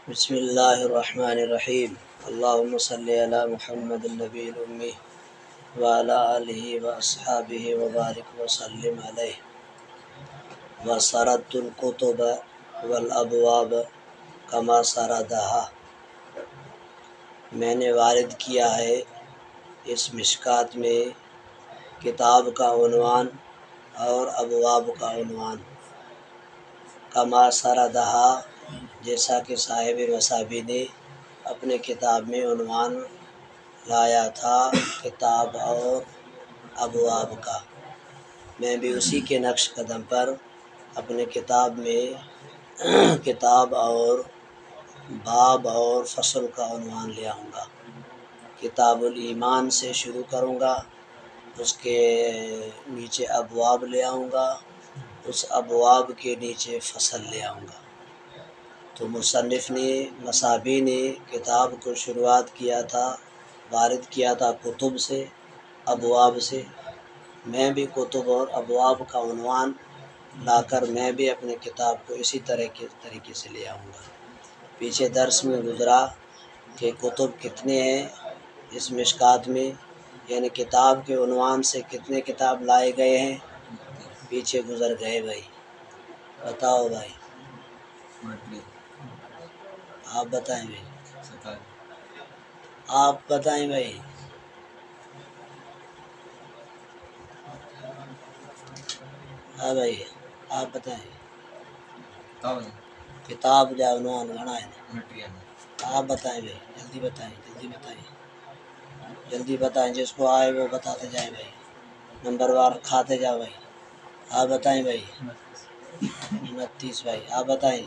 بسم اللہ الرحمن الرحیم اللہم صلی علی محمد النبی الامی وعلی آلہ واصحابہ وبارک وسلم علیہ وسردت الکتب والابواب کما سردہا۔ میں نے وارد کیا ہے اس مشکات میں کتاب کا عنوان اور ابواب کا عنوان، کما سردہا جیسا کہ صاحب مصابی نے اپنے کتاب میں عنوان لایا تھا کتاب اور ابواب کا، میں بھی اسی کے نقش قدم پر اپنے کتاب میں کتاب اور باب اور فصل کا عنوان لے آؤں گا۔ کتاب الایمان سے شروع کروں گا، اس کے نیچے ابواب لے آؤں گا، اس ابواب کے نیچے فصل لے آؤں گا۔ تو مصنف نے مصابی نے کتاب کو شروعات کیا تھا، وارد کیا تھا کتب سے، ابواب سے۔ میں بھی کتب اور ابواب کا عنوان لا کر میں بھی اپنے کتاب کو اسی طریقے سے لے آؤں گا۔ پیچھے درس میں گزرا کہ کتب کتنے ہیں اس مشکات میں، یعنی کتاب کے عنوان سے کتنے کتاب لائے گئے ہیں، پیچھے گزر گئے بھائی، بتاؤ بھائی، آپ بتائیں بھائی، آپ بتائیں بھائی، ہاں بھائی آپ بتائیں۔ کتاب جا عنوان گھنا ہے، آپ بتائیں بھائی، جلدی بتائیں، جلدی بتائیں، جلدی بتائیں، جس کو آئے وہ بتاتے جائیں بھائی، نمبر وار کھاتے جاؤ بھائی۔ آپ بتائیں بھائی، 29 بھائی، آپ بتائیں،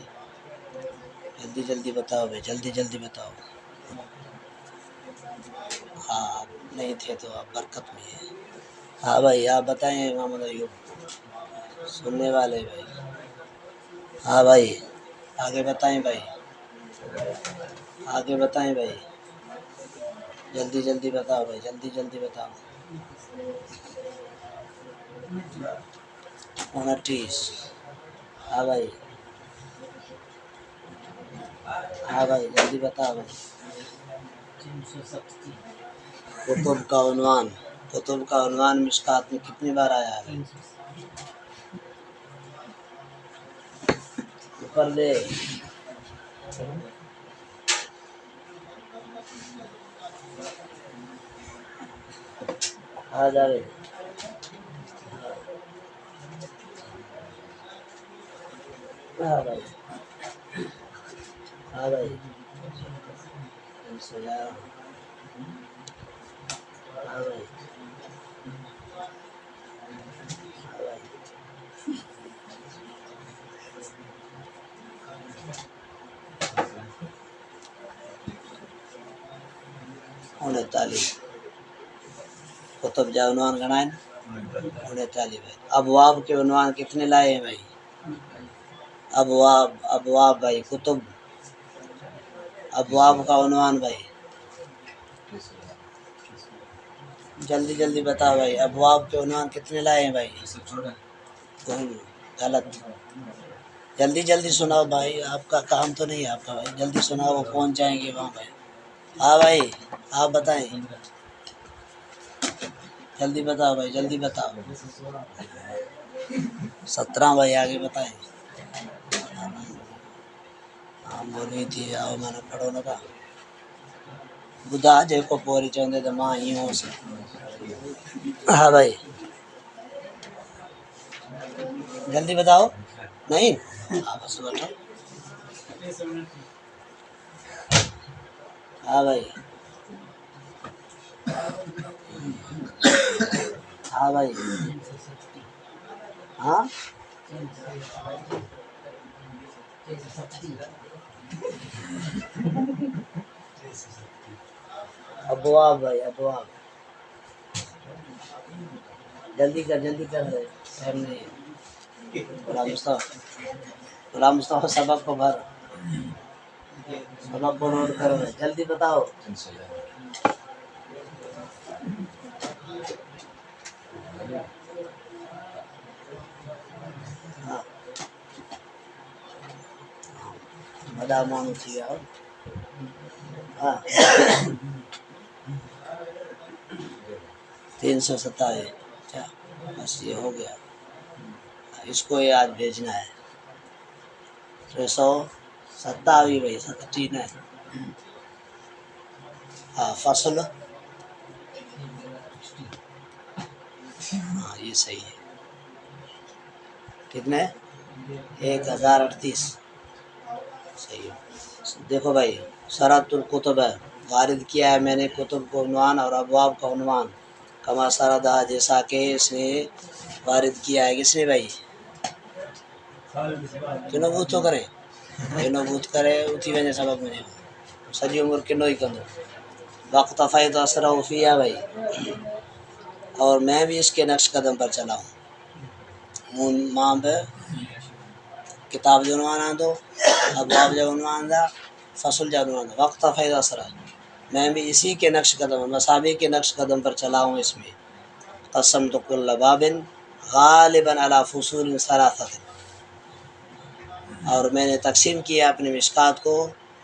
جلدی جلدی بتاؤ بھائی، جلدی جلدی بتاؤ۔ ہاں آپ نہیں تھے تو آپ برکت میں ہیں۔ ہاں بھائی آپ بتائیں محمد ایوب، سننے والے بھائی، ہاں بھائی آگے بتائیں بھائی، آگے بتائیں بھائی، جلدی جلدی بتاؤ بھائی، جلدی جلدی بتاؤ۔ 29، ہاں بھائی، ہاں بھائی جلدی بتاؤ بھائی۔ کتب کا عنوان، کتب کا عنوان مشکات میں کتنی بار آیا ہے بھائی؟ اوپر دے، آ جا رہے، ہاں بھائی، ہاں بھائی، ہاں بھائی، ہاں بھائی، 39 کتب جا عنوان گنا ہے نا، 39 بھائی۔ ابواب کے عنوان کتنے لائے ہیں بھائی؟ ابواب، ابواب بھائی، کتب ابواب کا عنوان بھائی، جلدی جلدی بتاؤ بھائی، ابواب کے عنوان کتنے لائے ہیں بھائی؟ کوئی نہیں، غلط، جلدی جلدی سناؤ بھائی، آپ کا کام تو نہیں ہے آپ کا بھائی، جلدی سناؤ، وہ پہنچ جائیں گے وہاں بھائی۔ ہاں بھائی آپ بتائیں، جلدی بتاؤ بھائی، جلدی بتاؤ۔ 17 بھائی آگے بتائیں۔ ہاں بولی تھی آؤ میں نے پڑھو لگا بدا جے کو پوری چاہتے تو ماں ہی ہوں سے۔ ہاں بھائی جلدی بتاؤ، نہیں ہاں بس بیٹھو۔ ہاں بھائی، ہاں بھائی، ہاں ابواب بھائی، ابواب، جلدی کر دے، ٹائم نہیں ہے۔ غلام مصطفیٰ، غلام مصطفیٰ سبق کو بھر، سبق کو نوٹ کرو، جلدی بتاؤ۔ ہاں ادا مانو تھی گیا ہاں 327 اچھا بس یہ ہو گیا اس کو یہ آج بھیجنا ہے 327 بھائی 17 ہے ہاں فصل ہاں یہ صحیح ہے کتنے 1038 صحیح ہے دیکھو بھائی سرات القتب ہے وارد کیا ہے میں نے کتب کو عنوان اور ابواب کا عنوان کما سردہ جیسا کہ اس نے وارد کیا ہے کس نے بھائی کنو بوت تو کرے کنو بوت کرے اسی وجہ سبب مجھے سجی عمر کنو ہی کندو وقت فائد اثر وفیہ بھائی اور میں بھی اس کے نقش قدم پر چلا ہوں ماں پہ کتاب جو عنوان دو ابواب جو عنوان دا فصل جو عنوان دا وقت فائد اثر میں بھی اسی کے نقش قدم مسابق کے نقش قدم پر چلا ہوں اس میں قسمت کل باب غالباً علی فصول ثلاثۃ اور میں نے تقسیم کیا اپنے مشکات کو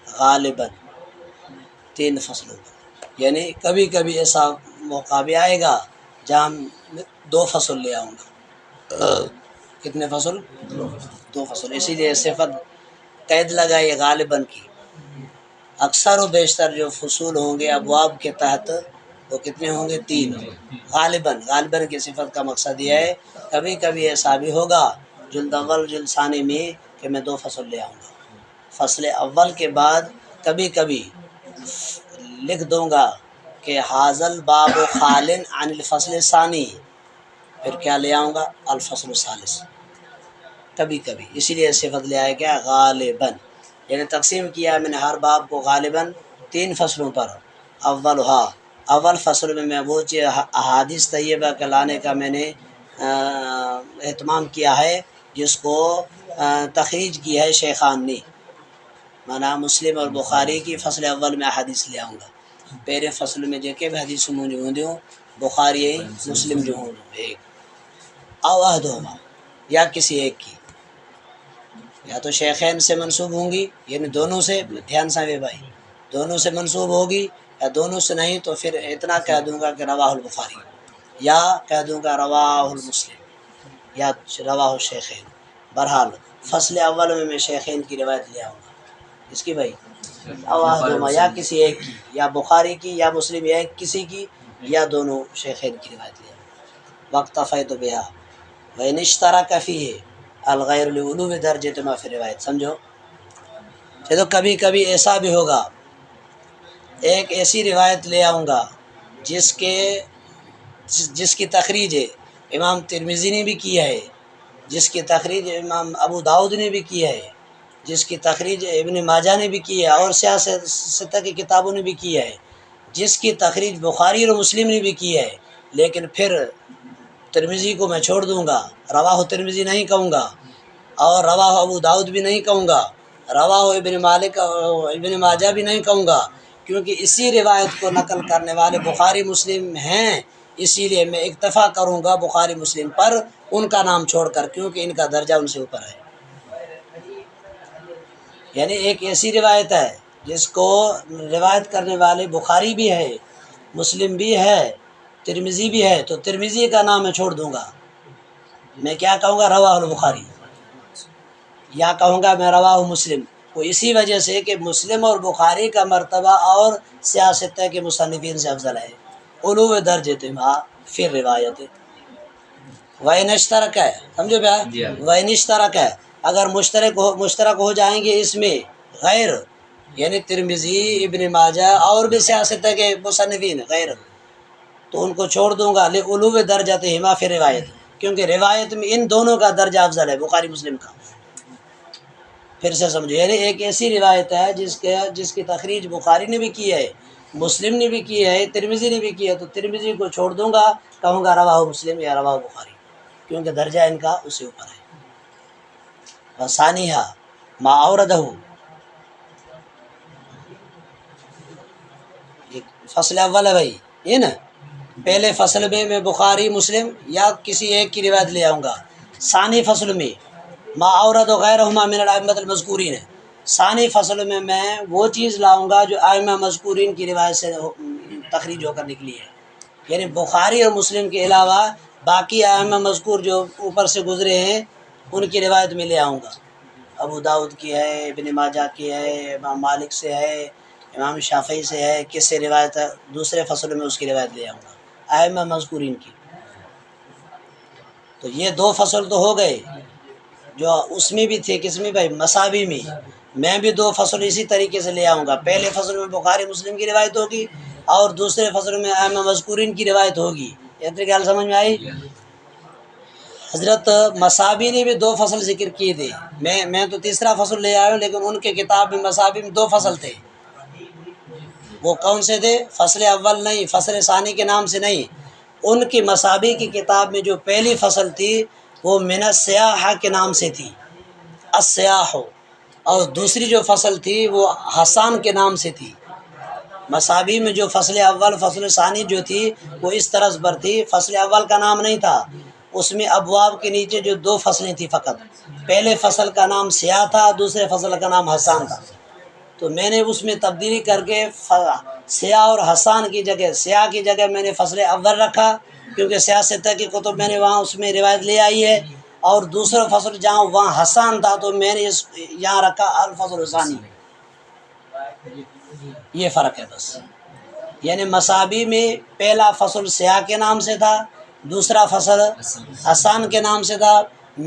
غالباً 3 فصلوں پر یعنی کبھی کبھی ایسا موقع بھی آئے گا جہاں 2 فصل لے آؤں گا کتنے فصل 2 فصل اسی لیے صفت قید لگائی غالباً کی اکثر و بیشتر جو فصول ہوں گے ابواب کے تحت وہ کتنے ہوں گے 3 غالباً کی صفت کا مقصد یہ ہے کبھی کبھی ایسا بھی ہوگا جلد اول جلد ثانی میں کہ میں 2 فصل لے آؤں گا فصل اول کے بعد کبھی کبھی لکھ دوں گا کہ حاضل باب خالن عن الفصل ثانی پھر کیا لے آؤں گا الفصل الثالث کبھی کبھی اسی لیے صفت لے آئے کیا غالباً یعنی تقسیم کیا میں نے ہر باب کو غالباً 3 فصلوں پر اول فصل میں وہ احادیث طیبہ کے لانے کا میں نے اہتمام کیا ہے جس کو تخریج کی ہے شیخان نے مانا مسلم اور بخاری کی فصل اول میں احادیث لے آؤں گا پہلے فصل میں جے بھی حدیث موجود ہوں بخاری مسلم جو ہوں ایک او احدہما یا کسی ایک کی یا تو شیخین سے منسوب ہوں گی یعنی دونوں سے دھیان سے بھائی دونوں سے منسوب ہوگی یا دونوں سے نہیں تو پھر اتنا کہہ دوں گا کہ رواہ البخاری یا کہہ دوں گا رواہ المسلم یا رواہ الشیخین بہرحال فصل اول میں شیخین کی روایت لے آؤں گا اس کی بھائی اواہدما یا کسی ایک کی یا بخاری کی یا مسلم یا کسی کی یا دونوں شیخین کی روایت لے آؤں گا وقت فیت بہا وَإِنِ اشْتَرَكَ فِيهِ الغیر لعلوم درجۃ ما فی روایت سمجھو چلو کبھی کبھی ایسا بھی ہوگا ایک ایسی روایت لے آؤں گا جس کی تخریج امام ترمذی نے بھی کی ہے جس کی تخریج امام ابو داؤد نے بھی کی ہے جس کی تخریج ابن ماجہ نے بھی کی ہے اور سیاستہ کی کتابوں نے بھی کی ہے جس کی تخریج بخاری اور مسلم نے بھی کی ہے لیکن پھر ترمذی کو میں چھوڑ دوں گا رواہ ترمذی نہیں کہوں گا اور رواہ ابو داؤد بھی نہیں کہوں گا رواہ ابن ماجہ بھی نہیں کہوں گا کیونکہ اسی روایت کو نقل کرنے والے بخاری مسلم ہیں اسی لیے میں اکتفا کروں گا بخاری مسلم پر ان کا نام چھوڑ کر کیونکہ ان کا درجہ ان سے اوپر ہے یعنی ایک ایسی روایت ہے جس کو روایت کرنے والے بخاری بھی ہے مسلم بھی ہے ترمذی بھی ہے تو ترمذی کا نام میں چھوڑ دوں گا میں کیا کہوں گا رواہ البخاری یا کہوں گا میں رواہ مسلم وہ اسی وجہ سے کہ مسلم اور بخاری کا مرتبہ اور سیاست کے مصنفین سے افضل ہے علو درجۃ ما فی روایت وَإِنِ اشْتَرَكَ ہے سمجھو بھیا وَإِنِ اشْتَرَكَ ہے اگر مشترک ہو جائیں گے اس میں غیر یعنی ترمذی ابن ماجہ اور بھی سیاست کے مصنفین غیر تو ان کو چھوڑ دوں گا لعلو درجتہما فی روایت کیونکہ روایت میں ان دونوں کا درجہ افضل ہے بخاری مسلم کا پھر سے سمجھو یعنی ایک ایسی روایت ہے جس کی تخریج بخاری نے بھی کی ہے مسلم نے بھی کی ہے ترمذی نے بھی کی ہے تو ترمذی کو چھوڑ دوں گا کہوں گا رواہ مسلم یا رواہ بخاری کیونکہ درجہ ان کا اس سے اوپر ہے وثانیہ ما اوردہ فصل اول ہے بھائی یہ نا پہلے فصل میں بخاری مسلم یا کسی ایک کی روایت لے آؤں گا ثانی فصل میں ما اورد غیرہما من الائمۃ المذکورین ثانی فصل میں وہ چیز لاؤں گا جو ائمہ مذکورین کی روایت سے تخریج ہو کر نکلی ہے، یعنی بخاری اور مسلم کے علاوہ باقی ائمہ مذکور جو اوپر سے گزرے ہیں ان کی روایت میں لے آؤں گا۔ ابو داؤد کی ہے، ابن ماجہ کی ہے، امام مالک سے ہے، امام شافعی سے ہے، کس سے روایت ہے، دوسرے فصل میں اس کی روایت لے آؤں گا ائمہ مذکورین کی۔ تو یہ دو فصل تو ہو گئے جو اس میں بھی تھے، کس میں بھائی مساوی میں بھی دو فصل اسی طریقے سے لے آؤں گا۔ پہلے فصل میں بخاری مسلم کی روایت ہوگی اور دوسرے فصل میں ائمہ مذکورین کی روایت ہوگی۔ یہ طریقہ سمجھ میں آئی؟ حضرت مساوی نے بھی دو فصل ذکر کیے تھے، میں تو تیسرا فصل لے آیا ہوں، لیکن ان کے کتاب میں مساوی میں دو فصل تھے۔ وہ کون سے تھے؟ فصل اول نہیں، فصل ثانی کے نام سے نہیں، ان کی مساوی کی کتاب میں جو پہلی فصل تھی وہ من السیاح کے نام سے تھی، السیاح، اور دوسری جو فصل تھی وہ حسان کے نام سے تھی۔ مساوی میں جو فصل اول فصل ثانی جو تھی وہ اس طرز پر تھی، فصل اول کا نام نہیں تھا، اس میں ابواب کے نیچے جو دو فصلیں تھیں فقط، پہلے فصل کا نام سیاح تھا، دوسرے فصل کا نام حسان تھا۔ تو میں نے اس میں تبدیلی کر کے سیاح اور حسان کی جگہ، سیاح کی جگہ میں نے فصل اول رکھا، کیونکہ سیاست کی کتب میں نے وہاں اس میں روایت لے آئی ہے، اور دوسرا فصل جہاں وہاں حسان تھا تو میں نے یہاں رکھا الفصل ثانی۔ یہ فرق ہے بس، یعنی مساوی میں پہلا فصل سیاح کے نام سے تھا، دوسرا فصل حسان کے نام سے تھا۔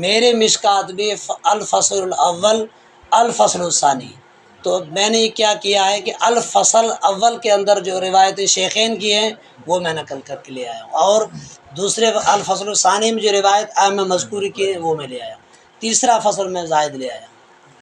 میرے مشکات بھی الفصل الاول الفصل الثانی، تو میں نے کیا کیا ہے کہ الفصل اول کے اندر جو روایت شیخین کی ہیں وہ میں نقل کر کے لے آیا ہوں، اور دوسرے الفصل الثانی میں جو روایت ائمہ مذکور کی ہے وہ میں لے آیا ہوں، تیسرا فصل میں زائد لے آیا ہوں۔